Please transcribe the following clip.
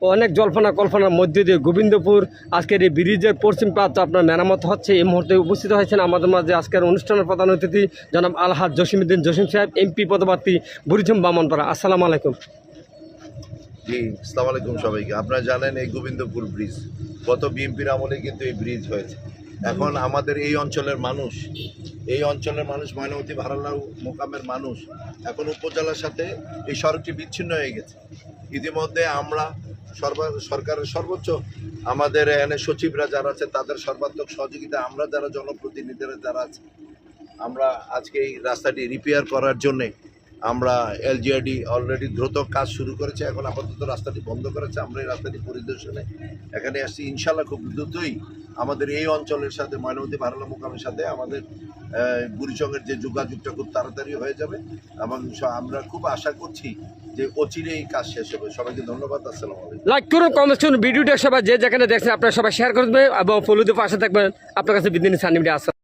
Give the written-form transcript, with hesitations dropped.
অনেক জল্পনা কল্পনার মধ্যে দিয়ে গোবিন্দপুর আজকের এই ব্রিজের পশ্চিম প্রান্ত আপনার মেরামত হচ্ছে। এই মুহূর্তে উপস্থিত হয়েছেন আমাদের মাঝে আজকের অনুষ্ঠানের প্রধান অতিথি জনাব আলহাজ জসিমউদ্দিন জসিম সাহেব, এমপি পদপ্রার্থী বুড়িচং বামনপাড়া। আসসালামু আলাইকুম। জি, আসসালামু আলাইকুম সবাইকে। আপনারা জানেন এই গোবিন্দপুর ব্রিজ গত বিএনপির আমলে কিন্তু এই ব্রিজ হয়েছে। এখন আমাদের এই অঞ্চলের মানুষ ময়নামতি ভারাল্লাউ মোকামের মানুষ এখন উপজেলার সাথে এই সড়কটি বিচ্ছিন্ন হয়ে গেছে। ইতিমধ্যে আমরা সরকারের সর্বোচ্চ আমাদের এখানে সচিবরা যারা আছে তাদের সর্বাত্মক সহযোগিতা, আমরা যারা জনপ্রতিনিধিরা যারা আছে, আমরা আজকে এই রাস্তাটি রিপেয়ার করার জন্যে আমরা এলজিআরডি অলরেডি দ্রুত কাজ শুরু করেছে। এখন আপাতত রাস্তাটি বন্ধ করেছে। আমরা এই রাস্তাটি পরিদর্শনে এখানে আসছি। ইনশাল্লাহ খুব দ্রুতই আমাদের এই অঞ্চলের সাথে ময়নামতি ভারাল্লাউ মোকামের সাথে আমাদের বুড়িচংয়ের যে যোগাযোগটা খুব তাড়াতাড়ি হয়ে যাবে এবং আমরা খুব আশা করছি যে অচিরে এই কাজ শেষ হবে। সবাইকে ধন্যবাদ। আসসালামু আলাইকুম। লাইক করুন, কমেন্ট করুন, ভিডিওটা সবাই যে যেখানে দেখছেন আপনারা সবাই শেয়ার করবেন এবং ফলো দিয়ে পাশে থাকবেন। আপনার কাছে বিদিনী সান্নিধ্যে আসা।